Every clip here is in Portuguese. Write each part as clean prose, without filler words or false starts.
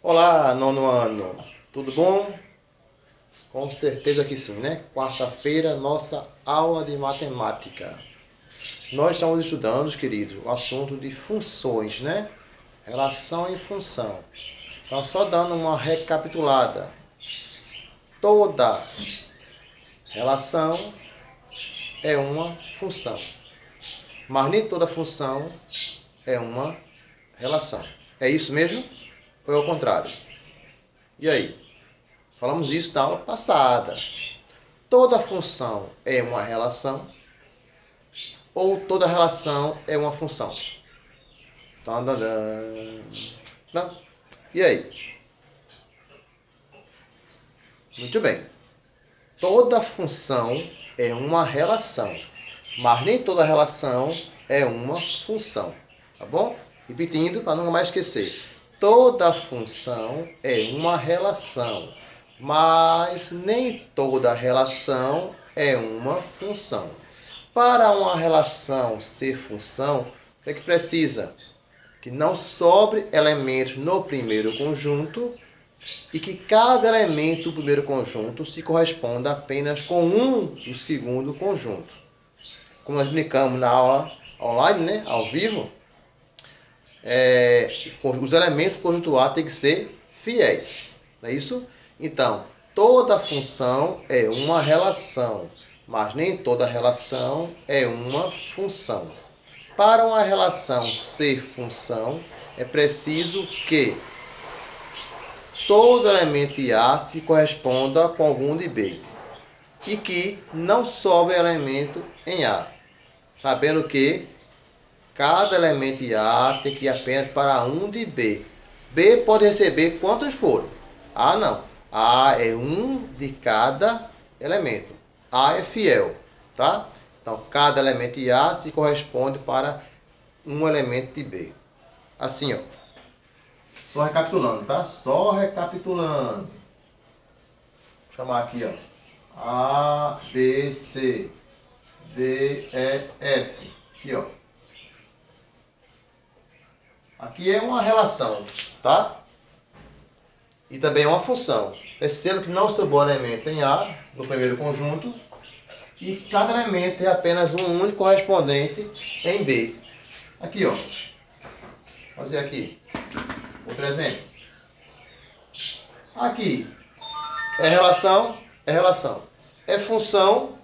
Olá, nono ano, tudo bom? Com certeza que sim, né? Quarta-feira, nossa aula de matemática. Nós estamos estudando, querido, o assunto de funções, né? Relação e função. Então, só dando uma recapitulada. Toda relação é uma função, mas nem toda função é uma relação. É isso mesmo? Ou é o contrário? E aí? Falamos isso na aula passada. Toda função é uma relação ou toda relação é uma função? Não? E aí? Muito bem. Toda função é uma relação, mas nem toda relação é uma função. Tá bom? Repetindo para nunca mais esquecer. Toda função é uma relação, mas nem toda relação é uma função. Para uma relação ser função, o que é que precisa? Que não sobre elementos no primeiro conjunto e que cada elemento do primeiro conjunto se corresponda apenas com um do segundo conjunto. Como nós explicamos na aula online, né, ao vivo, os elementos do conjunto A têm que ser fiéis. Não é isso? Então, toda função é uma relação, mas nem toda relação é uma função. Para uma relação ser função, é preciso que todo elemento de A se corresponda com algum de B e que não sobre elemento em A, sabendo que cada elemento de A tem que ir apenas para um de B. B pode receber quantos forem. A não. A é um de cada elemento. A é fiel, tá? Então, cada elemento de A se corresponde para um elemento de B. Assim, ó. Só recapitulando, tá? Só recapitulando. Vou chamar aqui, ó. A, B, C, D, E, F. Aqui, ó. Aqui é uma relação, tá? E também é uma função. Perceba que não sobrou elemento em A, no primeiro conjunto, e que cada elemento é apenas um único correspondente em B. Aqui, ó. Vou fazer aqui. Outro exemplo. Aqui. É relação? É relação. É função?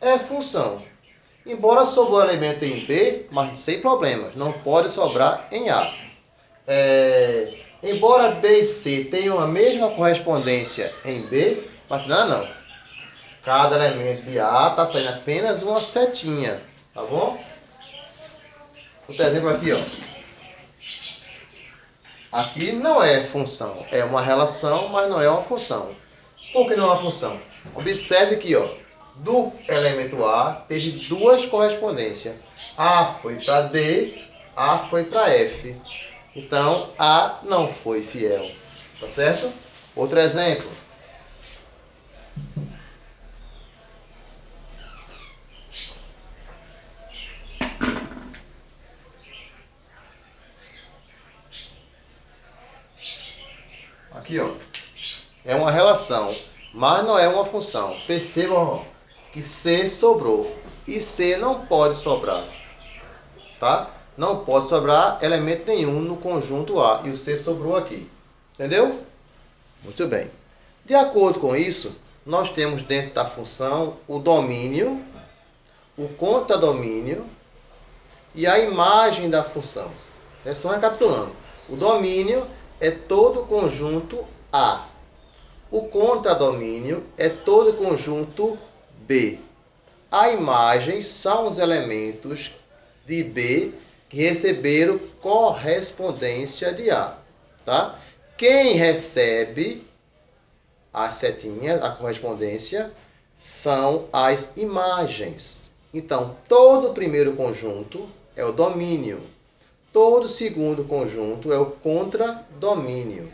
É função. Embora sobrou elemento em B, mas sem problemas. Não pode sobrar em A. Embora B e C tenham a mesma correspondência em B, mas não. Cada elemento de A está saindo apenas uma setinha. Tá bom? Outro exemplo aqui, ó. Aqui não é função. É uma relação, mas não é uma função. Por que não é uma função? Observe que, ó, do elemento A teve duas correspondências. A foi para D, A foi para F. Então, A não foi fiel. Tá certo? Outro exemplo. Aqui, ó. É uma relação, mas não é uma função. Percebam que C sobrou. E C não pode sobrar. Tá? Não pode sobrar elemento nenhum no conjunto A. E o C sobrou aqui. Entendeu? Muito bem. De acordo com isso, nós temos dentro da função o domínio, o contradomínio e a imagem da função. Só recapitulando. O domínio é todo o conjunto A. O contradomínio é todo o conjunto B. A imagem são os elementos de B que receberam correspondência de A. Tá? Quem recebe as setinhas, a correspondência, são as imagens. Então, todo o primeiro conjunto é o domínio. Todo o segundo conjunto é o contradomínio.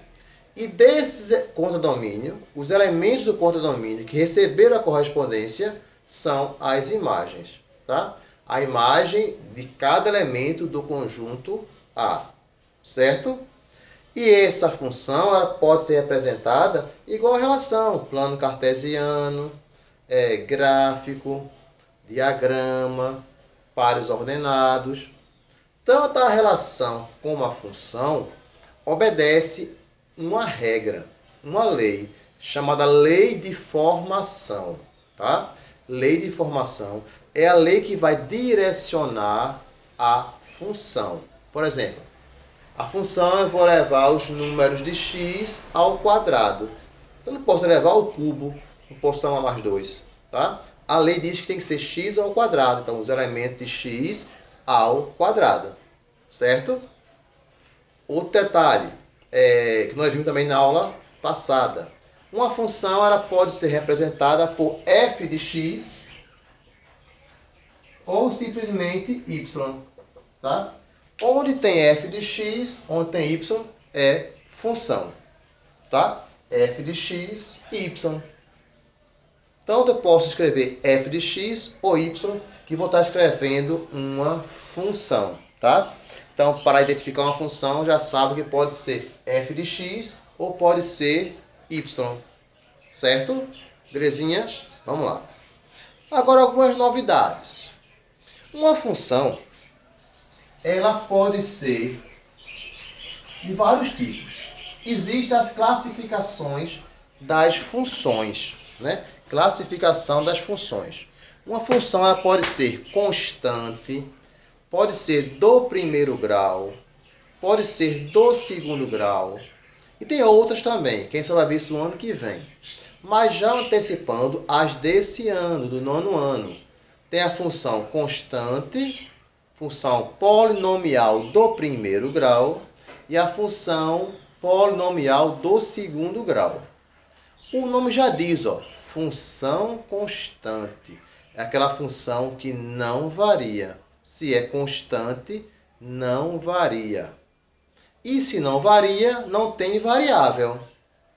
E desse contradomínio, os elementos do contradomínio que receberam a correspondência são as imagens. Tá? A imagem de cada elemento do conjunto A. Certo? E essa função ela pode ser representada igual a relação, plano cartesiano, gráfico, diagrama, pares ordenados. Tanto a relação como a função obedece uma regra, uma lei, chamada lei de formação. Tá? Lei de formação é a lei que vai direcionar a função. Por exemplo, a função eu vou levar os números de x ao quadrado. Eu não posso levar ao cubo, não posso somar mais 2. Tá? A lei diz que tem que ser x ao quadrado, então os elementos de x ao quadrado. Certo? Outro detalhe, que nós vimos também na aula passada. Uma função ela pode ser representada por f de x ou simplesmente y. Tá? Onde tem f de x, onde tem y, é função. Tá? F de x e y. Então, eu posso escrever f de x ou y, que vou estar escrevendo uma função. Tá? Então, para identificar uma função, já sabe que pode ser f de x ou pode ser y. Certo? Belezinha? Vamos lá. Agora, algumas novidades. Uma função, ela pode ser de vários tipos. Existem as classificações das funções, né? Classificação das funções. Uma função ela pode ser constante, pode ser do primeiro grau, pode ser do segundo grau. E tem outras também, quem só vai ver isso no ano que vem. Mas já antecipando as desse ano, do 9º ano. Tem a função constante, função polinomial do primeiro grau e a função polinomial do segundo grau. O nome já diz, ó, função constante. É aquela função que não varia. Se é constante, não varia. E se não varia, não tem variável.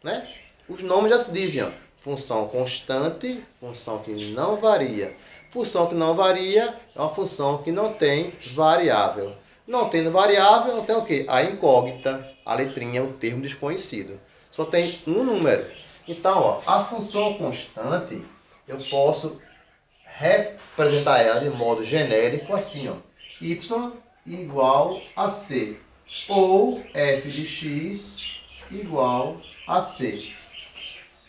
Né? Os nomes já se dizem, ó, função constante, função que não varia. Função que não varia é uma função que não tem variável. Não tendo variável, não tem o quê? A incógnita, a letrinha, o termo desconhecido. Só tem um número. Então, ó, a função constante, eu posso representar ela de modo genérico assim, ó, y igual a c, ou f de x igual a c.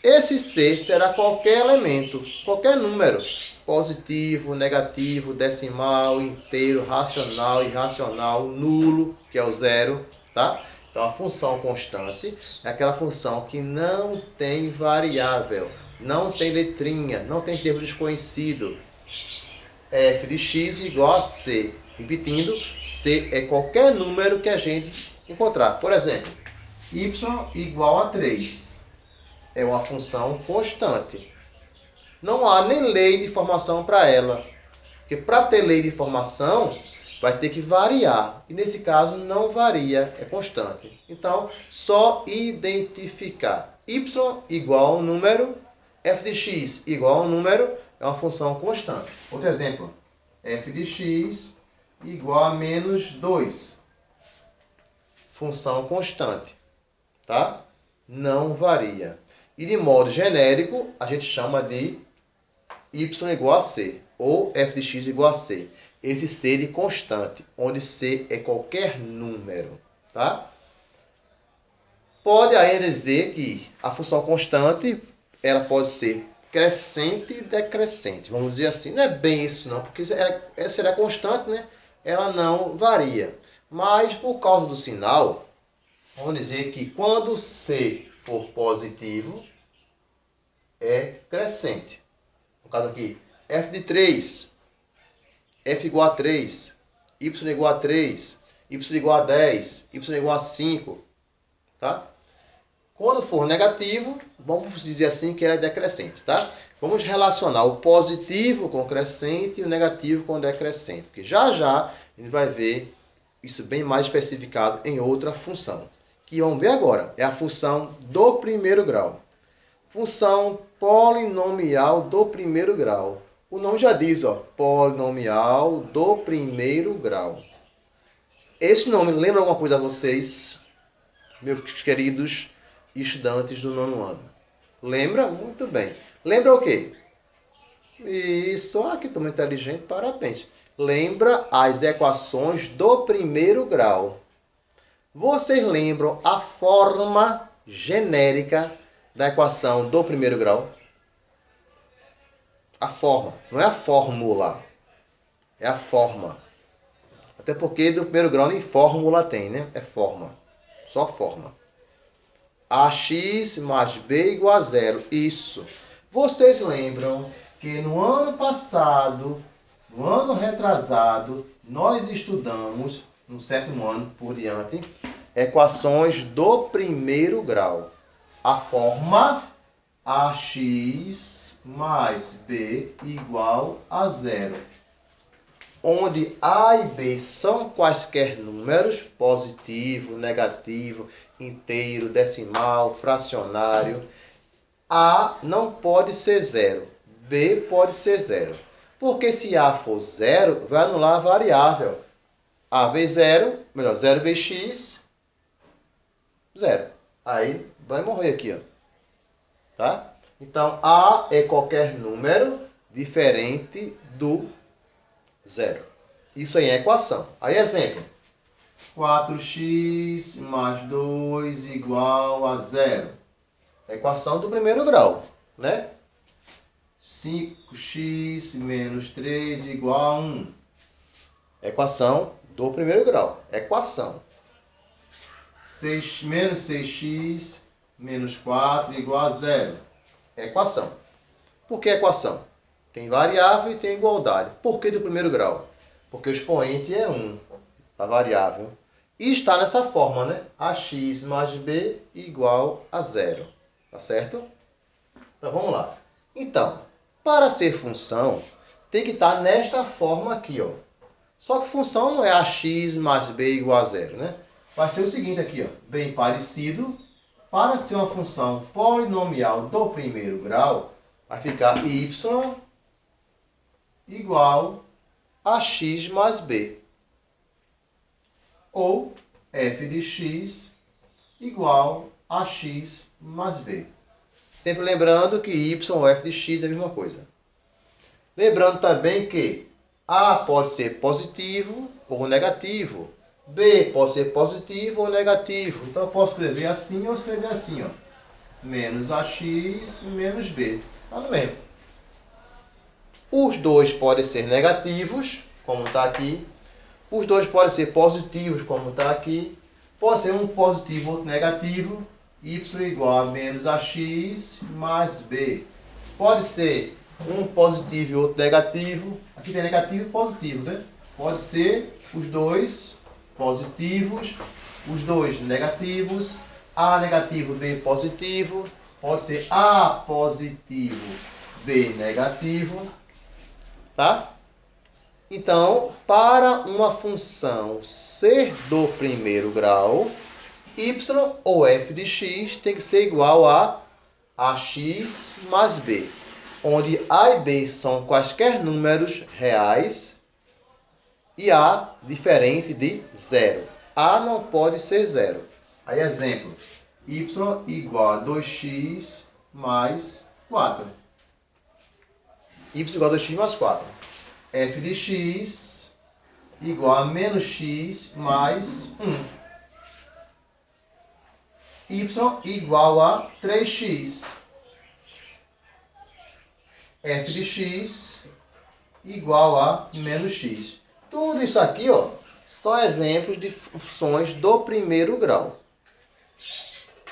Esse c será qualquer elemento, qualquer número, positivo, negativo, decimal, inteiro, racional, irracional, nulo, que é o zero, tá? Então, a função constante é aquela função que não tem variável, não tem letrinha, não tem termo desconhecido. F de x igual a c. Repetindo, c é qualquer número que a gente encontrar. Por exemplo, y igual a 3. É uma função constante. Não há nem lei de formação para ela. Porque para ter lei de formação, vai ter que variar. E nesse caso, não varia, é constante. Então, só identificar. Y igual ao número, f de x igual ao número, é uma função constante. Outro exemplo, f de x igual a menos 2. Função constante. Tá? Não varia. E de modo genérico, a gente chama de y igual a c, ou f de x igual a c. Esse c de constante, onde c é qualquer número. Tá? Pode ainda dizer que a função constante ela pode ser crescente e decrescente. Vamos dizer assim, não é bem isso não, porque ela será constante, né? Ela não varia. Mas por causa do sinal, vamos dizer que quando c for positivo, é crescente. No caso aqui, f de 3, f igual a 3, y igual a 3, y igual a 10, y igual a 5. Tá? Quando for negativo, vamos dizer assim que ela é decrescente. Tá? Vamos relacionar o positivo com o crescente e o negativo com o decrescente. Porque já já a gente vai ver isso bem mais especificado em outra função. Que vamos ver agora, é a função do primeiro grau. Função polinomial do primeiro grau. O nome já diz, ó, polinomial do primeiro grau. Esse nome lembra alguma coisa a vocês? meus queridos estudantes do nono ano? Lembra? Muito bem. Lembra o quê? Isso, que turma inteligente, parabéns. Lembra as equações do primeiro grau. Vocês lembram a forma genérica da equação do primeiro grau? A forma, não é a fórmula, é a forma. Até porque do primeiro grau nem fórmula tem, né? É forma, só forma. AX mais B igual a zero. Isso. Vocês lembram que no ano passado, no ano retrasado, nós estudamos, no sétimo ano por diante, equações do primeiro grau. A forma AX mais B igual a zero. Onde A e B são quaisquer números, positivo, negativo, inteiro, decimal, fracionário. A não pode ser zero, B pode ser zero. Porque se A for zero, vai anular a variável. A vezes zero, melhor, 0 vezes x, zero. Aí vai morrer aqui, ó. Tá? Então, A é qualquer número diferente do zero. Isso aí é equação. Aí, exemplo. 4x mais 2 igual a zero. Equação do primeiro grau, né? 5x menos 3 igual a 1. Equação do primeiro grau. Equação. Menos 6x menos 4 igual a zero. Equação. Por que equação? Tem variável e tem igualdade. Por que do primeiro grau? Porque o expoente é 1, a variável. E está nessa forma, né? AX mais B igual a zero. Tá certo? Então vamos lá. Então, para ser função, tem que estar nesta forma aqui, ó. Só que função não é AX mais B igual a zero, né? Vai ser o seguinte aqui, ó. Bem parecido. Para ser uma função polinomial do primeiro grau, vai ficar y igual a x mais b. Ou f de x igual a x mais b. Sempre lembrando que y ou f de x é a mesma coisa. Lembrando também que a pode ser positivo ou negativo. B pode ser positivo ou negativo. Então eu posso escrever assim ou escrever assim, ó. Menos ax menos b. Tá no mesmo. Os dois podem ser negativos, como está aqui. Os dois podem ser positivos, como está aqui. Pode ser um positivo ou outro negativo. Y igual a menos ax mais b. Pode ser um positivo e outro negativo. Aqui tem negativo e positivo, né? Pode ser os dois positivos, os dois negativos. A negativo, B positivo. Pode ser A positivo, B negativo. Tá? Então, para uma função ser do primeiro grau, y ou f de x tem que ser igual a ax mais b, onde a e b são quaisquer números reais e a diferente de zero. A não pode ser zero. Aí, exemplo, y igual a 2x mais 4. Y igual a 2x mais 4. F de x igual a menos x mais 1. Y igual a 3x. F de x igual a menos x. Tudo isso aqui, ó, são exemplos de funções do primeiro grau.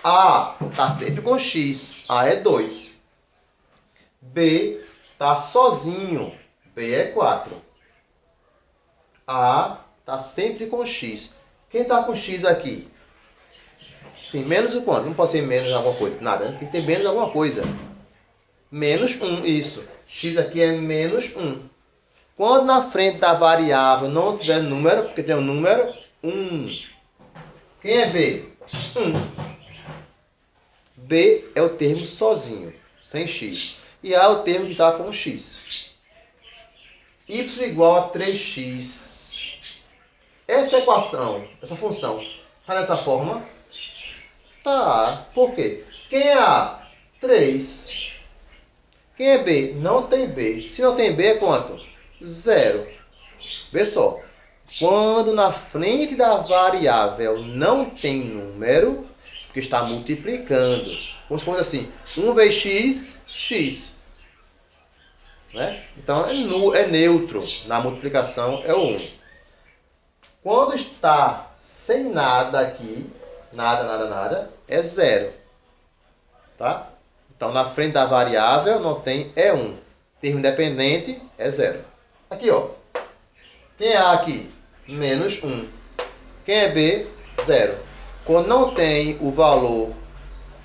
A está sempre com x. A é 2. B está sozinho. B é 4. A está sempre com x. Quem está com x aqui? Sim, menos o quanto? Não pode ser menos alguma coisa. Nada, né? Tem que ter menos alguma coisa. Menos 1, isso. X aqui é menos 1. Quando na frente da variável não tiver número, porque tem um número, 1. Quem é B? 1. B é o termo sozinho, sem x. E A é o termo que está com x. Y igual a 3x. Essa equação, essa função, está nessa forma. A. Por quê? Quem é A? 3. Quem é B? Não tem B. Se não tem B, é quanto? 0. Vê só. Quando na frente da variável não tem número, porque está multiplicando. Como se fosse assim, 1 vezes x, x. Né? Então é neutro. Na multiplicação é o 1. Quando está sem nada aqui, nada, é 0. Tá? Então na frente da variável não tem, é 1. Termo independente é 0. Aqui, ó. Quem é A aqui? Menos 1. Quem é B? 0. Quando não tem o valor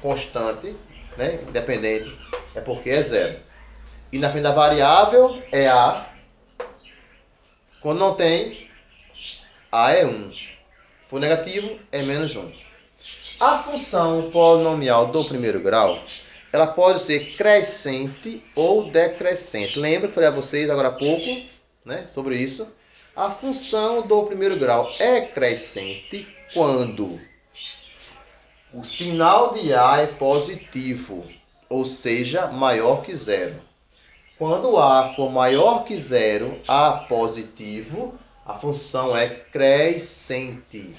constante, né, independente, é porque é 0. E na frente da variável é A. Quando não tem, A é 1. Se for negativo, é menos 1. A função polinomial do primeiro grau, ela pode ser crescente ou decrescente. Lembra que eu falei a vocês agora há pouco, né, sobre isso? A função do primeiro grau é crescente quando o sinal de A é positivo, ou seja, maior que 0. Quando A for maior que 0, A positivo, a função é crescente.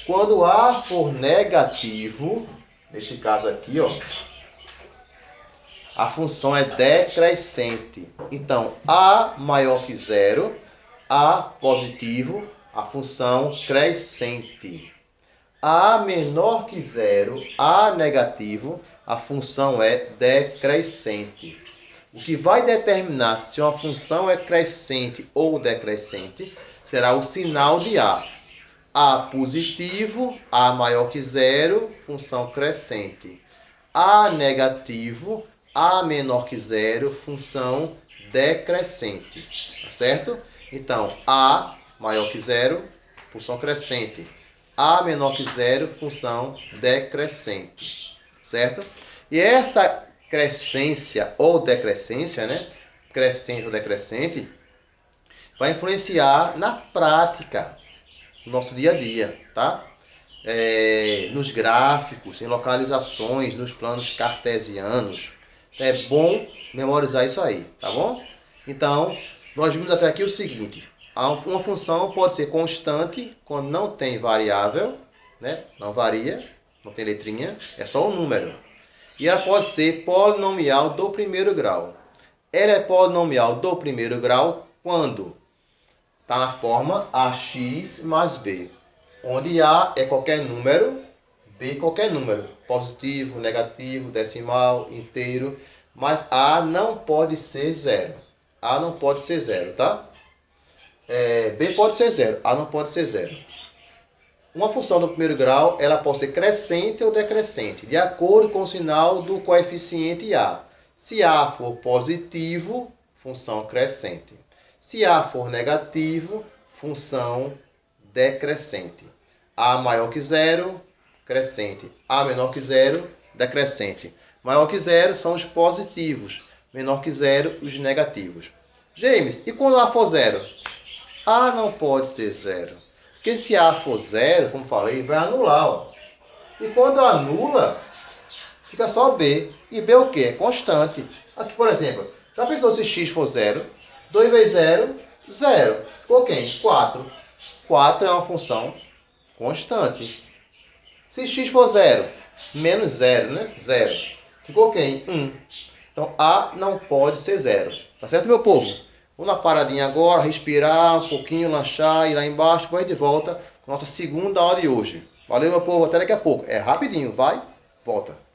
Quando A for negativo, nesse caso aqui, ó, a função é decrescente. Então, A maior que 0, A positivo, a função crescente. A menor que 0, A negativo, a função é decrescente. O que vai determinar se uma função é crescente ou decrescente será o sinal de A. A positivo, A maior que 0, função crescente. A negativo, A menor que 0, função decrescente. Tá certo? Então, A maior que 0, função crescente. A menor que 0, função decrescente. Certo? E essa crescência ou decrescência, né? Crescente ou decrescente, vai influenciar na prática, no nosso dia a dia, tá? Nos gráficos, em localizações, nos planos cartesianos. É bom memorizar isso aí, tá bom? Então, nós vimos até aqui o seguinte: uma função pode ser constante quando não tem variável, né? Não varia, não tem letrinha, é só um número. E ela pode ser polinomial do primeiro grau. Ela é polinomial do primeiro grau quando está na forma ax mais b, onde A é qualquer número, B qualquer número, positivo, negativo, decimal, inteiro, mas A não pode ser 0. A não pode ser 0, tá? B pode ser 0, A não pode ser 0. Uma função do primeiro grau, ela pode ser crescente ou decrescente, de acordo com o sinal do coeficiente A. Se A for positivo, função crescente. Se A for negativo, função decrescente. A maior que 0, crescente. A menor que 0, decrescente. Maior que 0 são os positivos. Menor que 0, os negativos. James, e quando A for 0? A não pode ser 0. Porque se A for 0, como falei, vai anular. Ó. E quando anula, fica só B. E B o quê? É constante. Aqui, por exemplo, já pensou se x for 0? 2 vezes 0, 0. Ficou quem? 4. 4 é uma função constante. Se x for 0, menos 0, né? 0. Ficou quem? 1. Então, A não pode ser 0. Tá certo, meu povo? Vamos na paradinha agora, respirar um pouquinho, lanchar, ir lá embaixo, depois a gente volta com a nossa segunda aula de hoje. Valeu, meu povo, até daqui a pouco. É rapidinho, vai, volta.